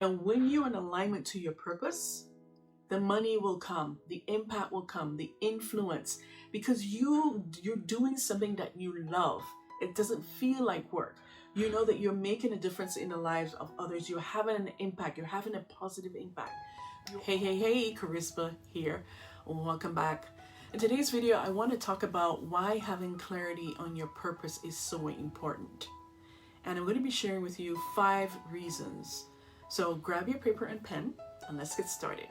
And when you're in alignment to your purpose, the money will come, the impact will come, the influence, because you're doing something that you love. It doesn't feel like work. You know that you're making a difference in the lives of others. You're having an impact. You're having a positive impact. Hey, Kharisma here. Welcome back. In today's video, I want to talk about why having clarity on your purpose is so important. And I'm going to be sharing with you 5 reasons. So grab your paper and pen and let's get started.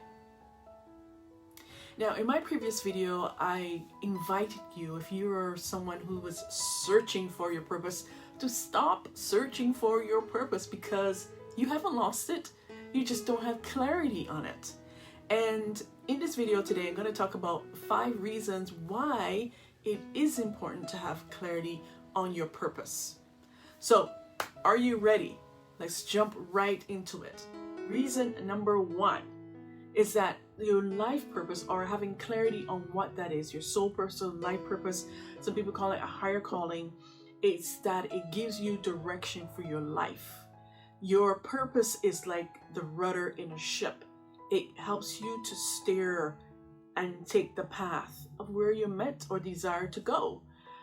Now, in my previous video, I invited you, if you are someone who was searching for your purpose, to stop searching for your purpose because you haven't lost it. You just don't have clarity on it. And in this video today, I'm going to talk about 5 reasons why it is important to have clarity on your purpose. So, are you ready? Let's jump right into it. Reason number 1 is that your life purpose, or having clarity on what that is, your soul purpose or life purpose, some people call it a higher calling, it's that it gives you direction for your life. Your purpose is like the rudder in a ship. It helps you to steer and take the path of where you're meant or desire to go.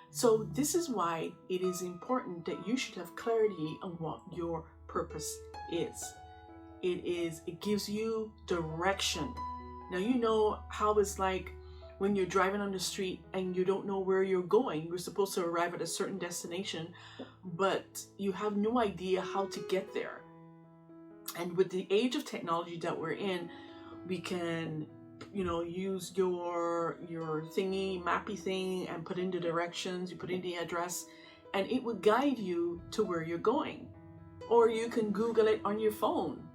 So this is why it is important that you should have clarity on what your purpose is. It gives you direction. Now, you know how it's like when you're driving on the street and you don't know where you're going. You're supposed to arrive at a certain destination, but you have no idea how to get there. And with the age of technology that we're in, we can, use your thingy, mappy thing, and put in the directions, you put in the address, and it will guide you to where you're going. Or you can Google it on your phone,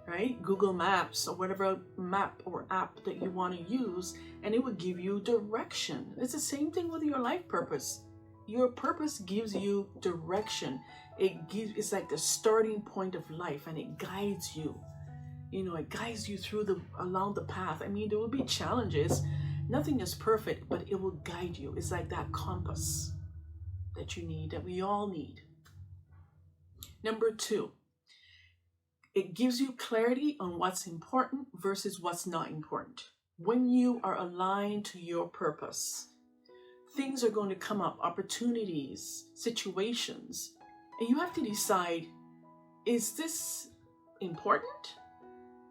right? Google Maps or whatever map or app that you want to use, and it will give you direction. It's the same thing with your life purpose. Your purpose gives you direction. It's like the starting point of life, and it guides you. It guides you along the path. I mean, there will be challenges. Nothing is perfect, but it will guide you. It's like that compass that you need, that we all need. Number 2, it gives you clarity on what's important versus what's not important. When you are aligned to your purpose, things are going to come up, opportunities, situations, and you have to decide, is this important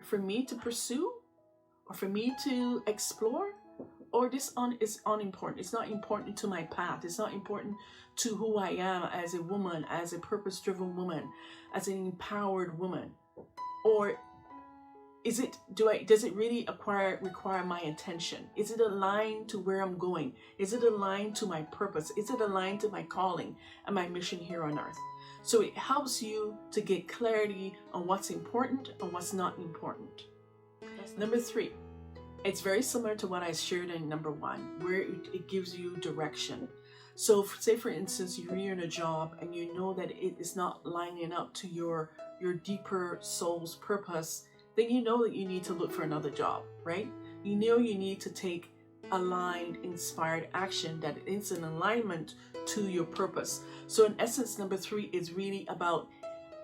for me to pursue or for me to explore? Or this is unimportant. It's not important to my path. It's not important to who I am as a woman, as a purpose-driven woman, as an empowered woman. Or does it really require my attention? Is it aligned to where I'm going? Is it aligned to my purpose? Is it aligned to my calling and my mission here on earth? So it helps you to get clarity on what's important and what's not important. Number 3, it's very similar to what I shared in number 1, where it gives you direction. So say for instance, you're in a job and you know that it is not lining up to your deeper soul's purpose, then you know that you need to look for another job, right? You know you need to take aligned, inspired action that is in alignment to your purpose. So in essence, number 3 is really about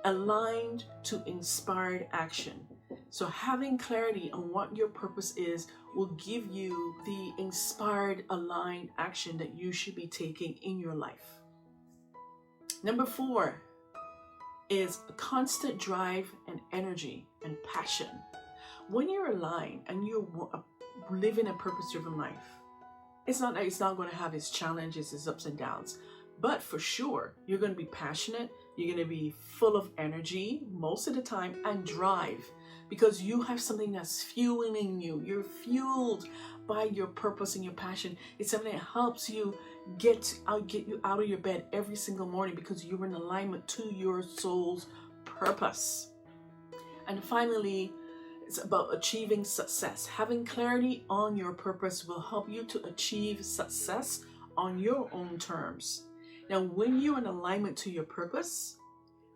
aligned to inspired action. So having clarity on what your purpose is will give you the inspired, aligned action that you should be taking in your life. Number 4 is a constant drive and energy and passion. When you're aligned and you're living a purpose-driven life, it's not going to have its challenges, its ups and downs, but for sure, you're going to be passionate, you're going to be full of energy most of the time, and drive, because you have something that's fueling you. You're fueled by your purpose and your passion. It's something that helps you get you out of your bed every single morning because you're in alignment to your soul's purpose. And finally, it's about achieving success. Having clarity on your purpose will help you to achieve success on your own terms. Now, when you're in alignment to your purpose,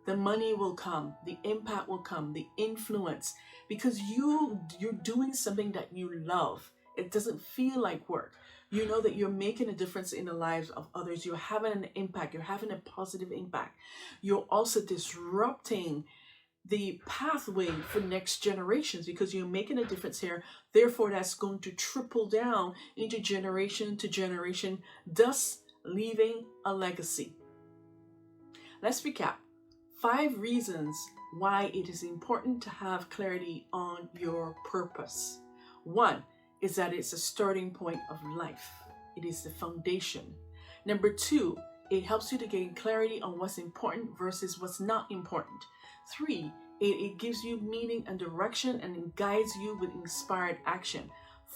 the money will come, the impact will come, the influence, because you're doing something that you love. It doesn't feel like work. You know that you're making a difference in the lives of others. You're having an impact. You're having a positive impact. You're also disrupting the pathway for next generations, because you're making a difference here. Therefore, that's going to trickle down into generation to generation, thus leaving a legacy. Let's recap. 5 reasons why it is important to have clarity on your purpose. 1 is that it's a starting point of life. It is the foundation. Number 2, it helps you to gain clarity on what's important versus what's not important. 3, it gives you meaning and direction, and it guides you with inspired action.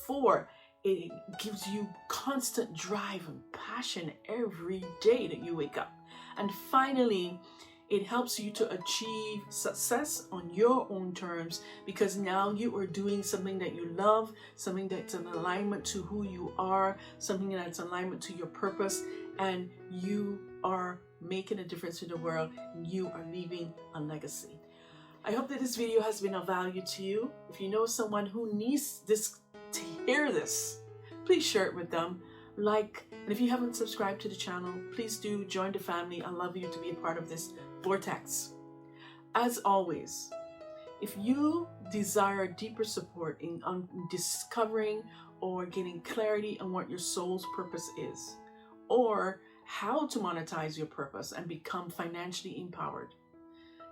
4, it gives you constant drive and passion every day that you wake up. And finally, it helps you to achieve success on your own terms, because now you are doing something that you love, something that's in alignment to who you are, something that's in alignment to your purpose, and you are making a difference in the world, and you are leaving a legacy. I hope that this video has been of value to you. If you know someone who needs this to hear this, please share it with them. And if you haven't subscribed to the channel, please do join the family. I'd love you to be a part of this vortex. As always, if you desire deeper support in discovering or getting clarity on what your soul's purpose is, or how to monetize your purpose and become financially empowered,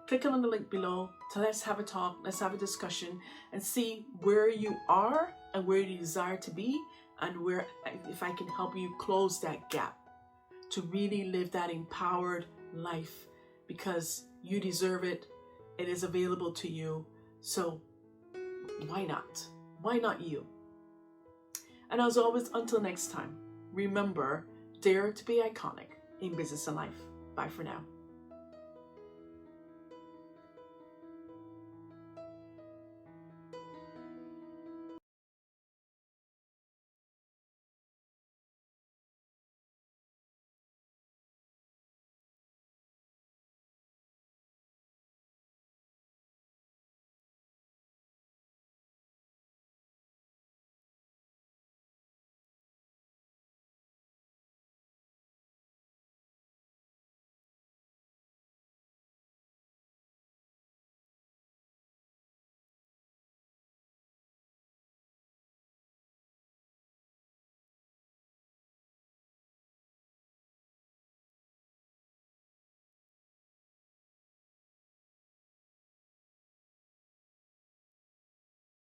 click on the link below to let's have a talk, let's have a discussion, and see where you are and where you desire to be, and where, if I can help you close that gap to really live that empowered life, because you deserve it. It is available to you. So why not? Why not you? And as always, until next time, remember, dare to be iconic in business and life. Bye for now.